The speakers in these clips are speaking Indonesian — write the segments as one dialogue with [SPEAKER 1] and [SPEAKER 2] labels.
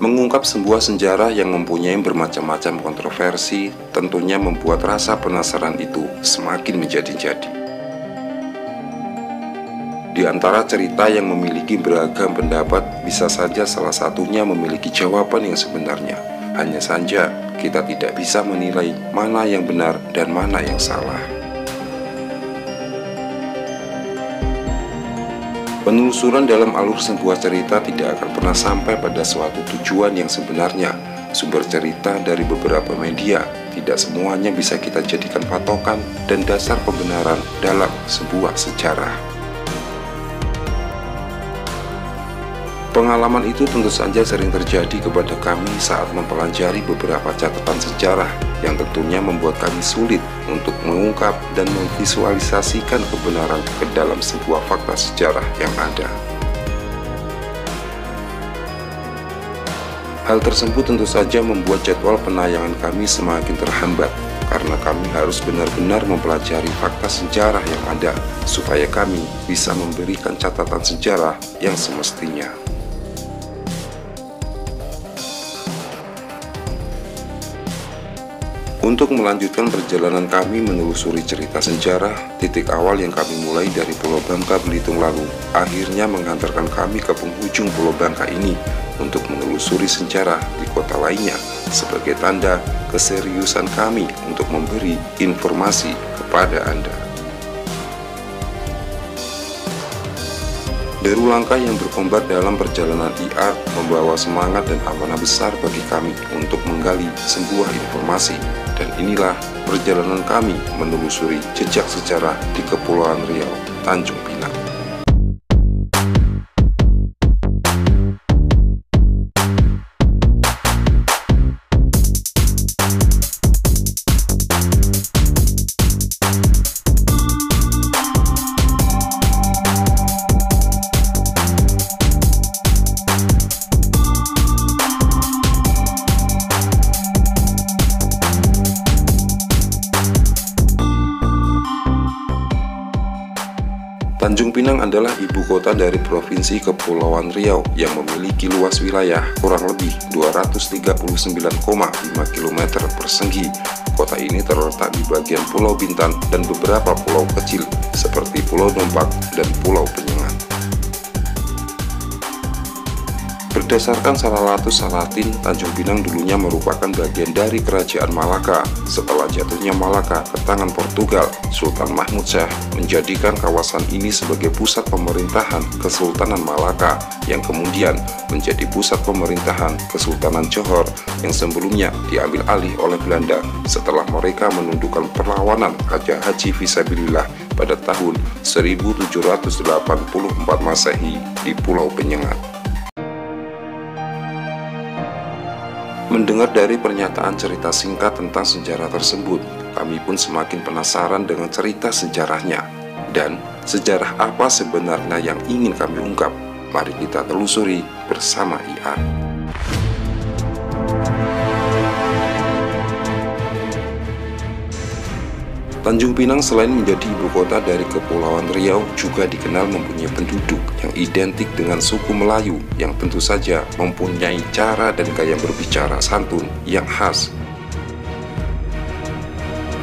[SPEAKER 1] Mengungkap sebuah sejarah yang mempunyai bermacam-macam kontroversi tentunya membuat rasa penasaran itu semakin menjadi-jadi. Di antara cerita yang memiliki beragam pendapat, bisa saja salah satunya memiliki jawaban yang sebenarnya. Hanya saja kita tidak bisa menilai mana yang benar dan mana yang salah. Penelusuran dalam alur sebuah cerita tidak akan pernah sampai pada suatu tujuan yang sebenarnya. Sumber cerita dari beberapa media tidak semuanya bisa kita jadikan patokan dan dasar pembenaran dalam sebuah sejarah. Pengalaman itu tentu saja sering terjadi kepada kami saat mempelajari beberapa catatan sejarah yang tentunya membuat kami sulit untuk mengungkap dan memvisualisasikan kebenaran ke dalam sebuah fakta sejarah yang ada. Hal tersebut tentu saja membuat jadwal penayangan kami semakin terhambat karena kami harus benar-benar mempelajari fakta sejarah yang ada supaya kami bisa memberikan catatan sejarah yang semestinya. Untuk melanjutkan perjalanan kami menelusuri cerita sejarah, titik awal yang kami mulai dari Pulau Bangka, Belitung lalu akhirnya menghantarkan kami ke penghujung Pulau Bangka ini untuk menelusuri sejarah di kota lainnya sebagai tanda keseriusan kami untuk memberi informasi kepada Anda. Deru langkah yang berkombat dalam perjalanan IR membawa semangat dan amanah besar bagi kami untuk menggali sebuah informasi. Dan inilah perjalanan kami menelusuri jejak sejarah di Kepulauan Riau, Tanjung Pinang. Tanjung Pinang adalah ibu kota dari Provinsi Kepulauan Riau yang memiliki luas wilayah kurang lebih 239,5 km persegi. Kota ini terletak di bagian Pulau Bintan dan beberapa pulau kecil seperti Pulau Dompak dan Pulau Penyengat. Berdasarkan Salalatus Salatin, Tanjung Pinang dulunya merupakan bagian dari Kerajaan Malaka. Setelah jatuhnya Malaka ke tangan Portugal, Sultan Mahmud Syah menjadikan kawasan ini sebagai pusat pemerintahan Kesultanan Malaka, yang kemudian menjadi pusat pemerintahan Kesultanan Johor yang sebelumnya diambil alih oleh Belanda setelah mereka menundukkan perlawanan Raja Haji Fisabilillah pada tahun 1784 Masehi di Pulau Penyengat. Mendengar dari pernyataan cerita singkat tentang sejarah tersebut, kami pun semakin penasaran dengan cerita sejarahnya. Dan sejarah apa sebenarnya yang ingin kami ungkap? Mari kita telusuri bersama IR. Tanjung Pinang selain menjadi ibu kota dari Kepulauan Riau juga dikenal mempunyai penduduk yang identik dengan suku Melayu yang tentu saja mempunyai cara dan gaya berbicara santun yang khas.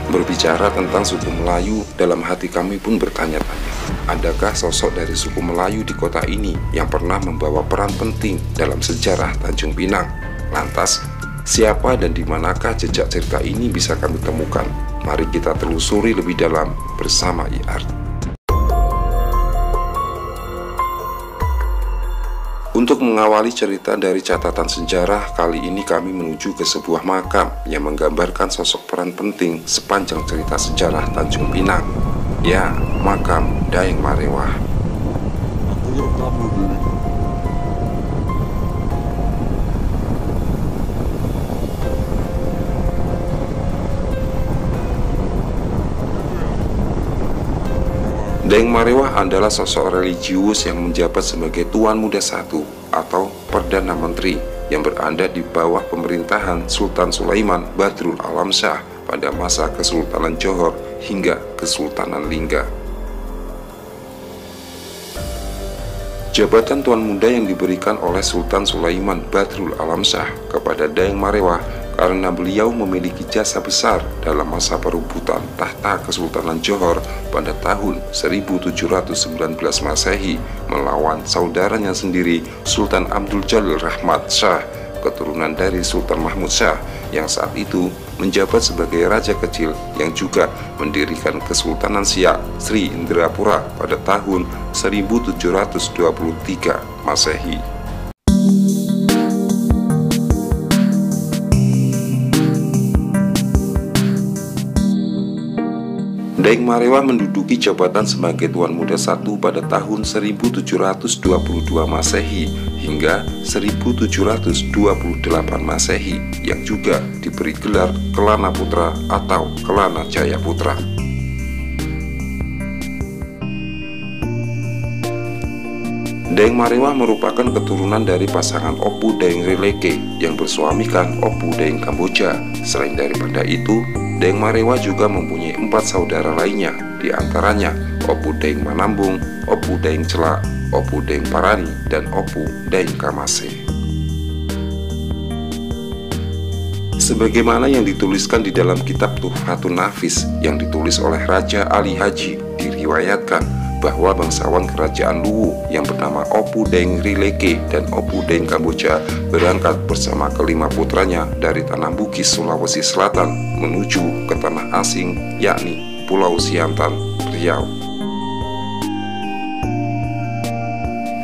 [SPEAKER 1] Berbicara tentang suku Melayu, dalam hati kami pun bertanya-tanya, adakah sosok dari suku Melayu di kota ini yang pernah membawa peran penting dalam sejarah Tanjung Pinang? Lantas, siapa dan di manakah jejak cerita ini bisa kami temukan? Mari kita telusuri lebih dalam bersama IR. Untuk mengawali cerita dari catatan sejarah, kali ini kami menuju ke sebuah makam yang menggambarkan sosok peran penting sepanjang cerita sejarah Tanjung Pinang. Ya, makam Daeng Marewah. Daeng Marewah adalah sosok religius yang menjabat sebagai Tuan Muda Satu atau Perdana Menteri yang berada di bawah pemerintahan Sultan Sulaiman Badrul Alam Shah pada masa Kesultanan Johor hingga Kesultanan Lingga. Jabatan Tuan Muda yang diberikan oleh Sultan Sulaiman Badrul Alam Shah kepada Daeng Marewah karena beliau memiliki jasa besar dalam masa perebutan tahta Kesultanan Johor pada tahun 1719 Masehi melawan saudaranya sendiri Sultan Abdul Jalil Rahmat Shah, keturunan dari Sultan Mahmud Shah yang saat itu menjabat sebagai raja kecil yang juga mendirikan Kesultanan Siak Sri Indrapura pada tahun 1723 Masehi. Daeng Marewah menduduki jabatan sebagai Tuan Muda I pada tahun 1722 Masehi hingga 1728 Masehi yang juga diberi gelar Kelana Putra atau Kelana Jaya Putra. Daeng Marewah merupakan keturunan dari pasangan Opu Daeng Rileke yang bersuamikan Opu Daeng Kamboja. Selain daripada itu, Daeng Marewah juga mempunyai 4 saudara lainnya, diantaranya Opu Daeng Manambung, Opu Daeng Celak, Opu Daeng Parani, dan Opu Daeng Kamase. Sebagaimana yang dituliskan di dalam kitab Tuhfatun Nafis yang ditulis oleh Raja Ali Haji, diriwayatkan bahwa bangsawan kerajaan Luwu yang bernama Opu Daeng Rileke dan Opu Daeng Kamboja berangkat bersama kelima putranya dari tanah Bugis Sulawesi Selatan menuju ke tanah asing yakni Pulau Siantan, Riau.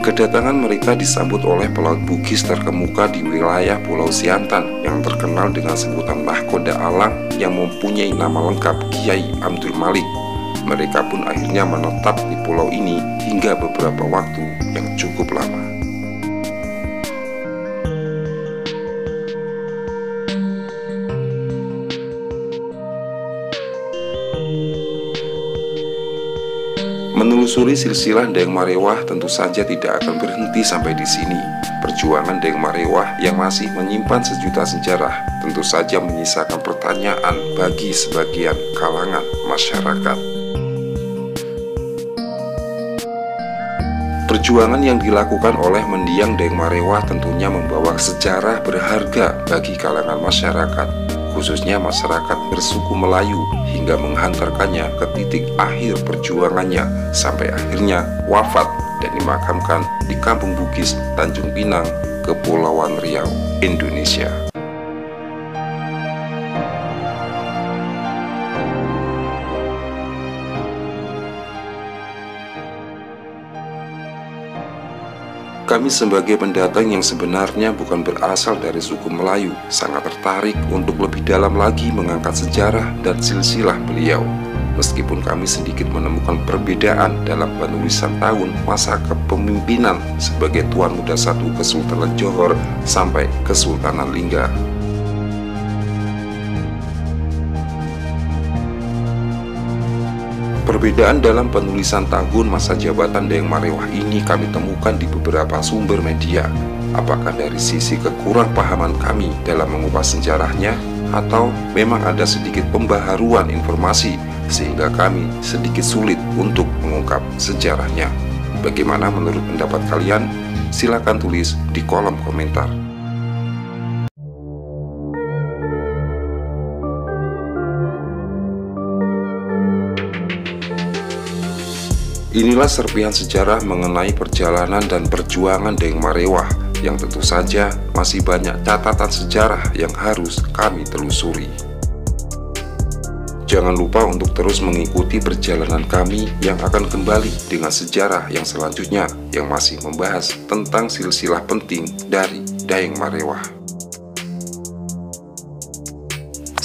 [SPEAKER 1] Kedatangan mereka disambut oleh pelaut Bugis terkemuka di wilayah Pulau Siantan yang terkenal dengan sebutan Mahkoda Alang yang mempunyai nama lengkap Kiai Abdul Malik. Mereka pun akhirnya menetap di pulau ini hingga beberapa waktu yang cukup lama. Menelusuri silsilah Daeng Marewah tentu saja tidak akan berhenti sampai di sini. Perjuangan Daeng Marewah yang masih menyimpan sejuta sejarah tentu saja menyisakan pertanyaan bagi sebagian kalangan masyarakat. Perjuangan yang dilakukan oleh mendiang Daeng Marewah tentunya membawa sejarah berharga bagi kalangan masyarakat, khususnya masyarakat bersuku Melayu, hingga menghantarkannya ke titik akhir perjuangannya sampai akhirnya wafat dan dimakamkan di Kampung Bugis, Tanjung Pinang, Kepulauan Riau, Indonesia. Kami sebagai pendatang yang sebenarnya bukan berasal dari suku Melayu sangat tertarik untuk lebih dalam lagi mengangkat sejarah dan silsilah beliau. Meskipun kami sedikit menemukan perbedaan dalam penulisan tahun masa kepemimpinan sebagai Tuan Muda I Kesultanan Johor sampai Kesultanan Lingga. Perbedaan dalam penulisan tahun masa jabatan Daeng Marewah ini kami temukan di beberapa sumber media. Apakah dari sisi kekurangpahaman kami dalam mengupas sejarahnya, atau memang ada sedikit pembaharuan informasi sehingga kami sedikit sulit untuk mengungkap sejarahnya? Bagaimana menurut pendapat kalian? Silakan tulis di kolom komentar. Inilah serpihan sejarah mengenai perjalanan dan perjuangan Daeng Marewah yang tentu saja masih banyak catatan sejarah yang harus kami telusuri. Jangan lupa untuk terus mengikuti perjalanan kami yang akan kembali dengan sejarah yang selanjutnya yang masih membahas tentang silsilah penting dari Daeng Marewah.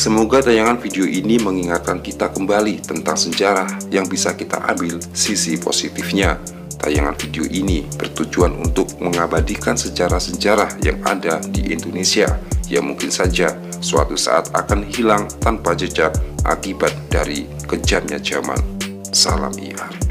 [SPEAKER 1] Semoga tayangan video ini mengingatkan kita kembali tentang sejarah yang bisa kita ambil sisi positifnya. Tayangan video ini bertujuan untuk mengabadikan sejarah-sejarah yang ada di Indonesia yang mungkin saja suatu saat akan hilang tanpa jejak akibat dari kejamnya zaman. Salam IAR.